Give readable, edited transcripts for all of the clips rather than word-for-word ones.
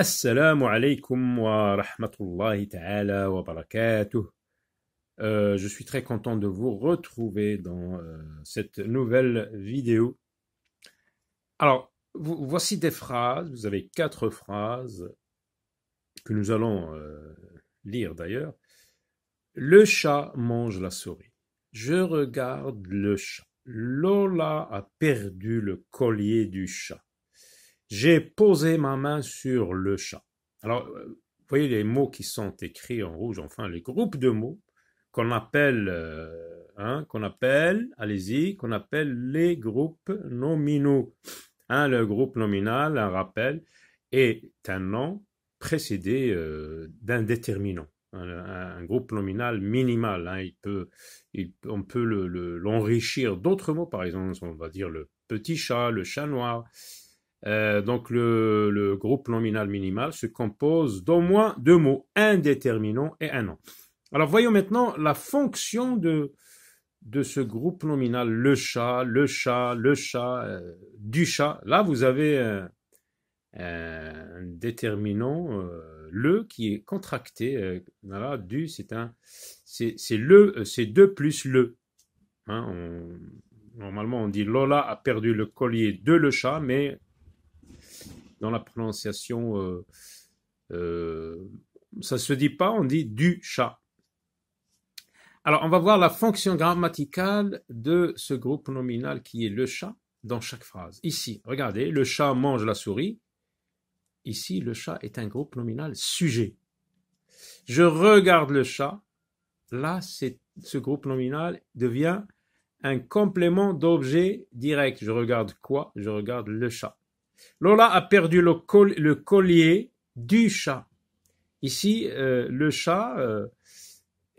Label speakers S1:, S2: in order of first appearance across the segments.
S1: Assalamu alaikum wa rahmatullahi ta'ala wa barakatuh. Je suis très content de vous retrouver dans cette nouvelle vidéo. Alors, voici des phrases, vous avez 4 phrases que nous allons lire d'ailleurs. Le chat mange la souris. Je regarde le chat. Lola a perdu le collier du chat. J'ai posé ma main sur le chat. Alors, vous voyez les mots qui sont écrits en rouge, enfin les groupes de mots qu'on appelle, allez-y, qu'on appelle les groupes nominaux. Le groupe nominal, un rappel, est un nom précédé d'un déterminant. Un groupe nominal minimal, on peut l'enrichir d'autres mots, par exemple, on va dire le petit chat, le chat noir. Donc le groupe nominal minimal se compose d'au moins 2 mots, un déterminant et un nom. Alors voyons maintenant la fonction de ce groupe nominal, le chat, du chat. Là vous avez un déterminant, le, qui est contracté. Voilà, du, c'est c'est 2 plus le. Normalement on dit Lola a perdu le collier de le chat, mais dans la prononciation, ça se dit pas, on dit du chat. Alors, on va voir la fonction grammaticale de ce groupe nominal qui est le chat dans chaque phrase. Ici, regardez, le chat mange la souris. Ici, le chat est un groupe nominal sujet. Je regarde le chat. Là, ce groupe nominal devient un complément d'objet direct. Je regarde quoi? Je regarde le chat. Lola a perdu le collier du chat. Ici, le chat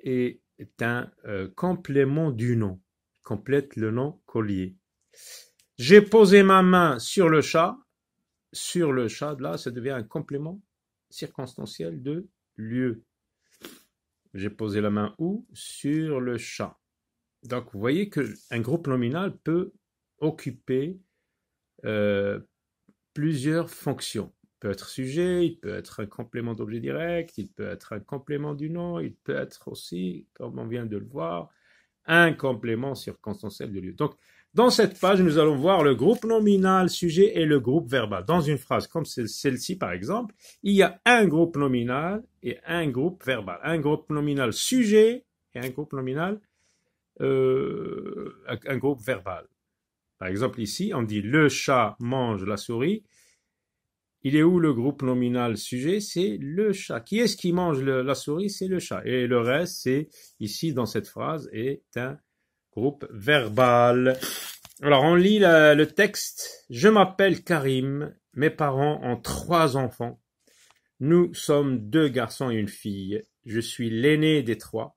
S1: est un complément du nom. Complète le nom collier. J'ai posé ma main sur le chat. Sur le chat, là, ça devient un complément circonstanciel de lieu. J'ai posé la main où? Sur le chat. Donc, vous voyez qu'un groupe nominal peut occuper plusieurs fonctions. Il peut être sujet, il peut être un complément d'objet direct, il peut être un complément du nom, il peut être aussi, comme on vient de le voir, un complément circonstanciel de lieu. Donc, dans cette page, nous allons voir le groupe nominal, sujet et le groupe verbal. Dans une phrase comme celle-ci, par exemple, il y a un groupe nominal et un groupe verbal. Un groupe nominal sujet et un groupe nominal, un groupe verbal. Par exemple, ici, on dit « le chat mange la souris ». Il est où le groupe nominal sujet? C'est le chat. Qui est-ce qui mange la souris? C'est le chat. Et le reste, c'est ici, dans cette phrase, est un groupe verbal. Alors, on lit le texte. « Je m'appelle Karim. Mes parents ont 3 enfants. Nous sommes 2 garçons et une fille. Je suis l'aîné des 3.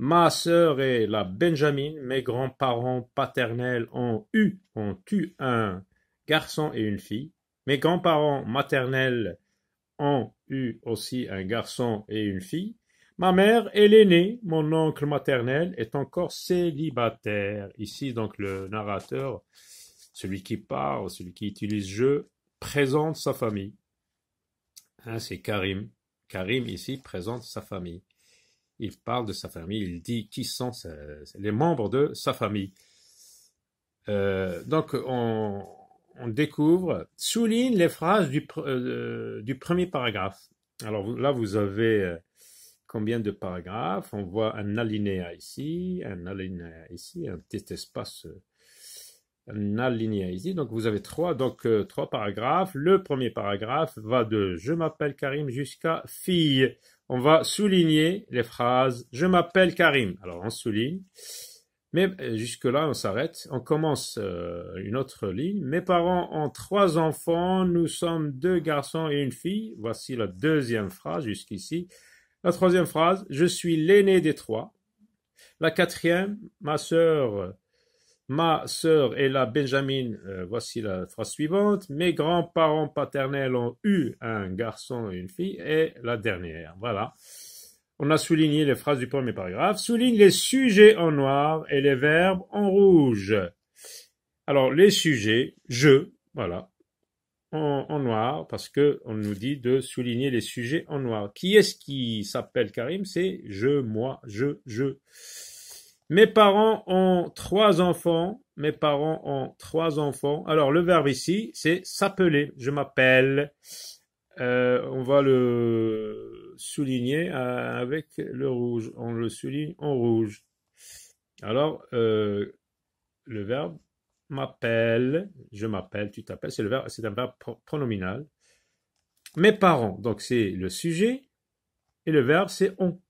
S1: Ma sœur est la Benjamin. Mes grands-parents paternels ont eu un garçon et une fille. Mes grands-parents maternels ont eu aussi un garçon et une fille. Ma mère est l'aînée. Mon oncle maternel est encore célibataire. » Ici, donc, le narrateur, celui qui parle, celui qui utilise « je », présente sa famille. C'est Karim. Karim, ici, présente sa famille. Il parle de sa famille, il dit qui sont les membres de sa famille. Donc, on découvre, souligne les phrases du premier paragraphe. Alors là, vous avez combien de paragraphes? On voit un alinéa ici, un petit espace, un alinéa ici. Donc, vous avez 3 paragraphes. Le premier paragraphe va de « Je m'appelle Karim » jusqu'à « fille ». On va souligner les phrases « Je m'appelle Karim ». Alors, on souligne. Mais jusque-là, on s'arrête. On commence une autre ligne. « Mes parents ont 3 enfants. Nous sommes 2 garçons et une fille. » Voici la deuxième phrase jusqu'ici. La troisième phrase « Je suis l'aîné des 3. » La quatrième « Ma sœur est la Benjamin. » Voici la phrase suivante. « Mes grands-parents paternels ont eu un garçon et une fille. » Et la dernière. Voilà. On a souligné les phrases du premier paragraphe. Souligne les sujets en noir et les verbes en rouge. Alors, les sujets, je, voilà. en noir parce que on nous dit de souligner les sujets en noir. Qui est-ce qui s'appelle Karim? C'est je, moi, je. Mes parents ont 3 enfants. Mes parents ont 3 enfants. Alors, le verbe ici, c'est s'appeler. Je m'appelle. On va le souligner avec le rouge. On le souligne en rouge. Alors, le verbe m'appelle, je m'appelle, tu t'appelles, c'est un verbe pronominal. Mes parents, donc c'est le sujet, et le verbe c'est on.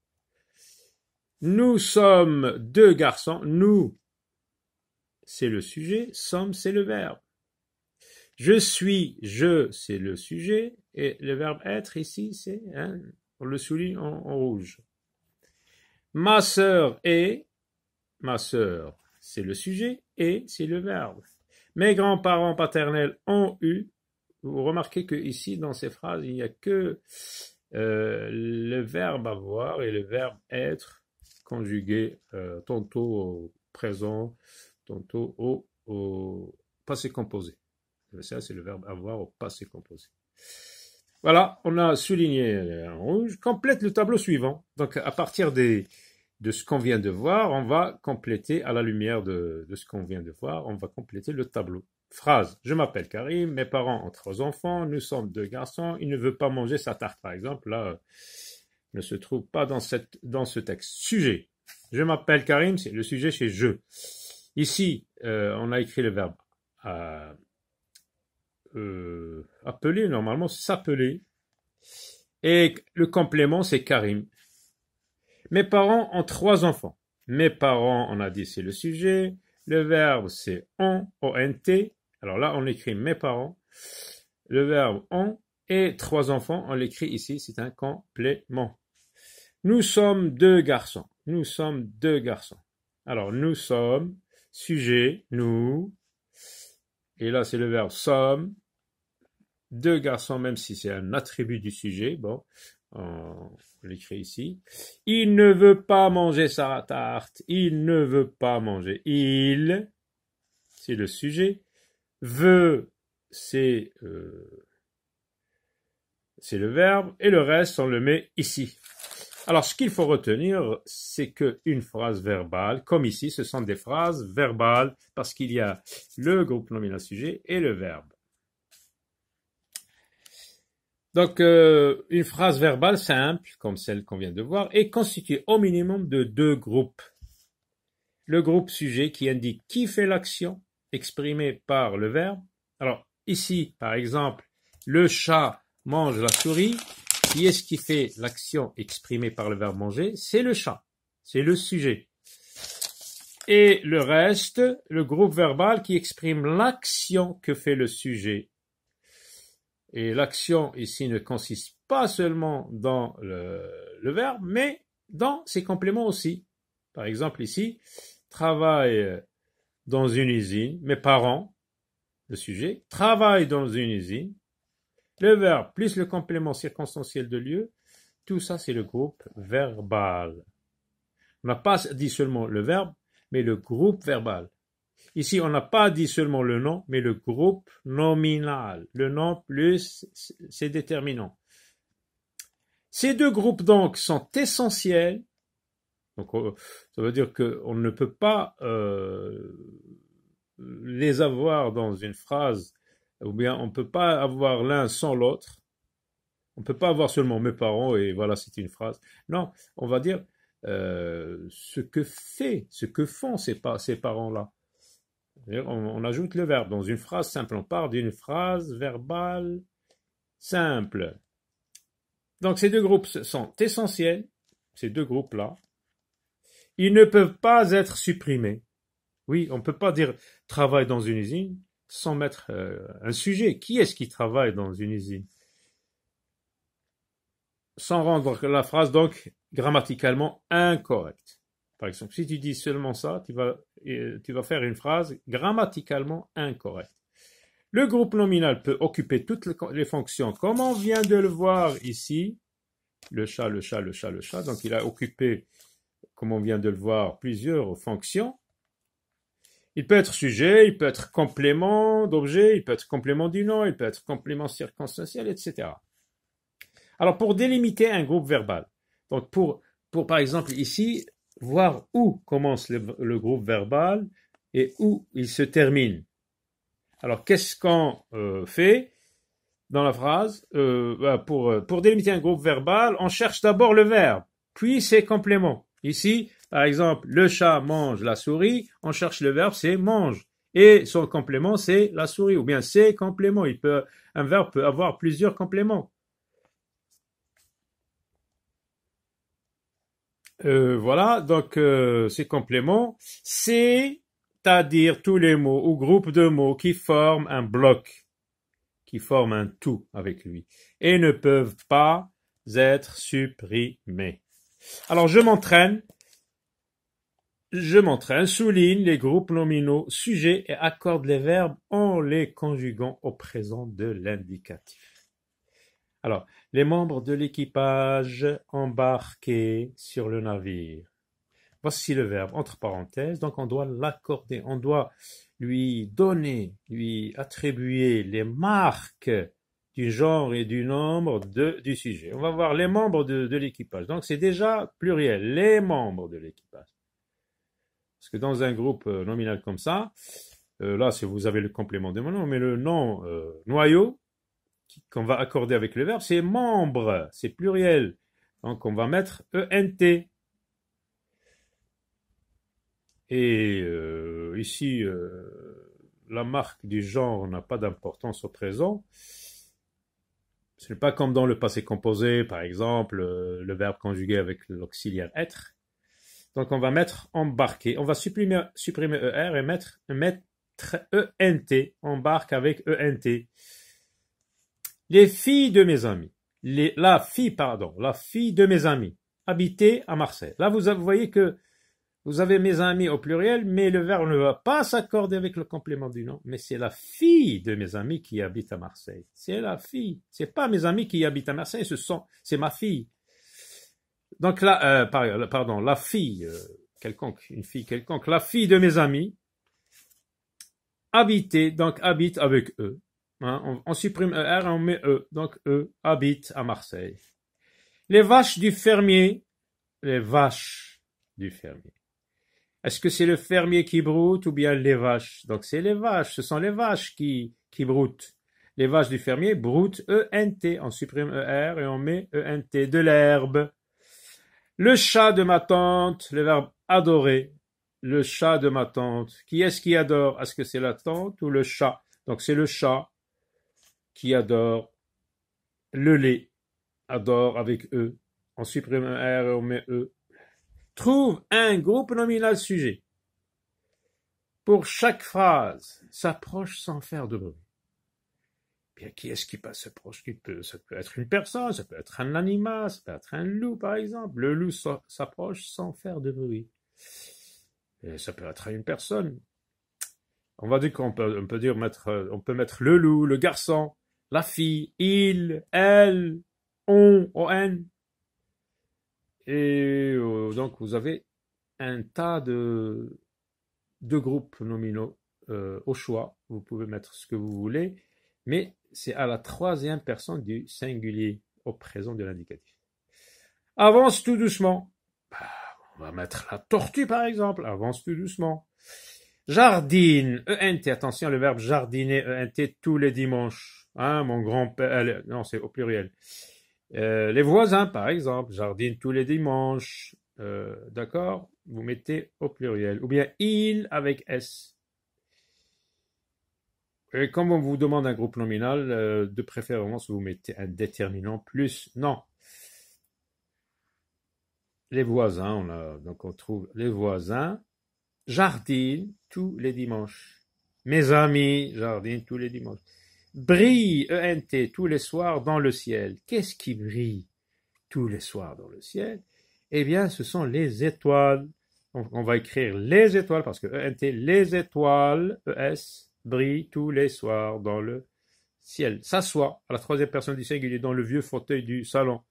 S1: Nous sommes 2 garçons, nous, c'est le sujet, sommes, c'est le verbe. Je suis, je, c'est le sujet, et le verbe être ici, c'est, on le souligne en rouge. Ma sœur est, ma sœur, c'est le sujet, et c'est le verbe. Mes grands-parents paternels ont eu, vous remarquez que ici, dans ces phrases, il n'y a que le verbe avoir et le verbe être conjugué tantôt au présent, tantôt au passé composé. Ça, c'est le verbe avoir au passé composé. Voilà, on a souligné en rouge. Complète le tableau suivant. Donc, à partir de ce qu'on vient de voir, on va compléter, à la lumière de ce qu'on vient de voir, on va compléter le tableau. Phrase. Je m'appelle Karim, mes parents ont 3 enfants, nous sommes 2 garçons, il ne veut pas manger sa tarte, par exemple. Là, ne se trouve pas dans ce texte. Sujet. Je m'appelle Karim, c'est le sujet, c'est je. Ici, on a écrit le verbe appeler, normalement, s'appeler. Et le complément, c'est Karim. Mes parents ont 3 enfants. Mes parents, on a dit, c'est le sujet. Le verbe, c'est ont, O-N-T. Alors là, on écrit mes parents. Le verbe ont et 3 enfants, on l'écrit ici, c'est un complément. Nous sommes 2 garçons. Nous sommes 2 garçons. Alors, nous sommes, sujet, nous. Et là, c'est le verbe sommes. 2 garçons, même si c'est un attribut du sujet. Bon, on l'écrit ici. Il ne veut pas manger sa tarte. Il ne veut pas manger. Il, c'est le sujet. Veut, c'est le verbe. Et le reste, on le met ici. Alors, ce qu'il faut retenir, c'est qu'une phrase verbale, comme ici, ce sont des phrases verbales parce qu'il y a le groupe nominal sujet et le verbe. Donc, une phrase verbale simple, comme celle qu'on vient de voir, est constituée au minimum de 2 groupes. Le groupe sujet qui indique qui fait l'action exprimée par le verbe. Alors, ici, par exemple, le chat mange la souris. Qui est-ce qui fait l'action exprimée par le verbe manger? C'est le chat. C'est le sujet. Et le reste, le groupe verbal qui exprime l'action que fait le sujet. Et l'action ici ne consiste pas seulement dans le verbe, mais dans ses compléments aussi. Par exemple ici, travaille dans une usine. Mes parents, le sujet, travaillent dans une usine. Le verbe plus le complément circonstanciel de lieu, tout ça c'est le groupe verbal. On n'a pas dit seulement le verbe, mais le groupe verbal. Ici, on n'a pas dit seulement le nom, mais le groupe nominal. Le nom plus c'est déterminant. Ces 2 groupes donc sont essentiels. Donc, ça veut dire qu'on ne peut pas les avoir dans une phrase, ou bien on ne peut pas avoir l'un sans l'autre. On ne peut pas avoir seulement mes parents et voilà, c'est une phrase. Non, on va dire ce que font ces parents-là. On ajoute le verbe dans une phrase simple. On part d'une phrase verbale simple. Donc ces 2 groupes sont essentiels, ces 2 groupes-là. Ils ne peuvent pas être supprimés. Oui, on ne peut pas dire travaille dans une usine sans mettre un sujet. Qui est-ce qui travaille dans une usine? Sans rendre la phrase donc grammaticalement incorrecte. Par exemple, si tu dis seulement ça, tu vas faire une phrase grammaticalement incorrecte. Le groupe nominal peut occuper toutes les fonctions, comme on vient de le voir ici. Le chat, le chat, le chat, le chat. Donc, il a occupé, comme on vient de le voir, plusieurs fonctions. Il peut être sujet, il peut être complément d'objet, il peut être complément du nom, il peut être complément circonstanciel, etc. Alors, pour délimiter un groupe verbal, donc pour par exemple ici, voir où commence le groupe verbal et où il se termine. Alors, qu'est-ce qu'on fait dans la phrase pour délimiter un groupe verbal, on cherche d'abord le verbe, puis ses compléments. Ici, par exemple, le chat mange la souris, on cherche le verbe, c'est mange. Et son complément, c'est la souris, ou bien ses compléments. Un verbe peut avoir plusieurs compléments. Voilà, donc ces compléments, c'est-à-dire tous les mots ou groupes de mots qui forment un bloc, qui forment un tout avec lui, et ne peuvent pas être supprimés. Alors je m'entraîne, souligne les groupes nominaux, sujets et accorde les verbes en les conjuguant au présent de l'indicatif. Alors, les membres de l'équipage embarqués sur le navire. Voici le verbe entre parenthèses, donc on doit l'accorder, on doit lui donner, lui attribuer les marques du genre et du nombre du sujet. On va voir les membres de l'équipage. Donc c'est déjà pluriel, les membres de l'équipage. Parce que dans un groupe nominal comme ça, là si vous avez le complément de mon nom, mais le nom noyau qu'on va accorder avec le verbe, c'est membre, c'est pluriel. Donc on va mettre ENT. Et ici, la marque du genre n'a pas d'importance au présent. Ce n'est pas comme dans le passé composé, par exemple, le verbe conjugué avec l'auxiliaire être. Donc on va mettre embarquer. On va supprimer ER et mettre ENT. Embarque avec ENT. Les filles de mes amis. La fille de mes amis habitaient à Marseille. Là, vous voyez que vous avez mes amis au pluriel, mais le verbe ne va pas s'accorder avec le complément du nom. Mais c'est la fille de mes amis qui habite à Marseille. C'est la fille. C'est pas mes amis qui habitent à Marseille, c'est ma fille. Donc là, pardon, la fille quelconque, une fille quelconque, la fille de mes amis habitait, donc habite avec eux. Hein, on supprime ER et on met E. Donc E habite à Marseille. Les vaches du fermier. Est-ce que c'est le fermier qui broute ou bien les vaches? Donc c'est les vaches, ce sont les vaches qui broutent. Les vaches du fermier broutent ENT. On supprime ER et on met ENT. De l'herbe. Le chat de ma tante, le verbe adorer. Le chat de ma tante. Qui est-ce qui adore? Est-ce que c'est la tante ou le chat? Donc c'est le chat qui adore. Le lait adore avec E. On supprime un R et on met E. Trouve un groupe nominal sujet. Pour chaque phrase, s'approche sans faire de bruit. Bien, qui est-ce qui passe s'approche? Ça peut être une personne, ça peut être un animal, ça peut être un loup par exemple. Le loup s'approche sans faire de bruit. Et ça peut être une personne. On va dire on peut mettre le loup, le garçon, la fille, il, elle, on, et donc vous avez un tas de groupes nominaux au choix. Vous pouvez mettre ce que vous voulez, mais c'est à la troisième personne du singulier au présent de l'indicatif. Avance tout doucement. On va mettre la tortue par exemple. Avance tout doucement. Jardine, ENT, attention, le verbe jardiner, ENT, tous les dimanches. Hein, mon grand-père, non, c'est au pluriel. Les voisins, par exemple, jardinent tous les dimanches. D'accord? Vous mettez au pluriel. Ou bien il avec S. Et comme on vous demande un groupe nominal, de préférence, vous mettez un déterminant plus non. Les voisins, donc on trouve les voisins jardinent tous les dimanches. Mes amis jardinent tous les dimanches. Brille, ENT, tous les soirs dans le ciel. Qu'est-ce qui brille tous les soirs dans le ciel? Eh bien, ce sont les étoiles. On va écrire les étoiles parce que ENT, les étoiles, ES, brillent tous les soirs dans le ciel. S'assoit à la troisième personne du singulier dans le vieux fauteuil du salon.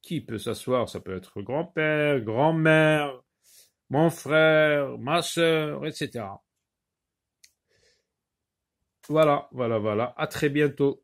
S1: Qui peut s'asseoir? Ça peut être grand-père, grand-mère, mon frère, ma sœur, etc. Voilà, voilà, voilà. À très bientôt.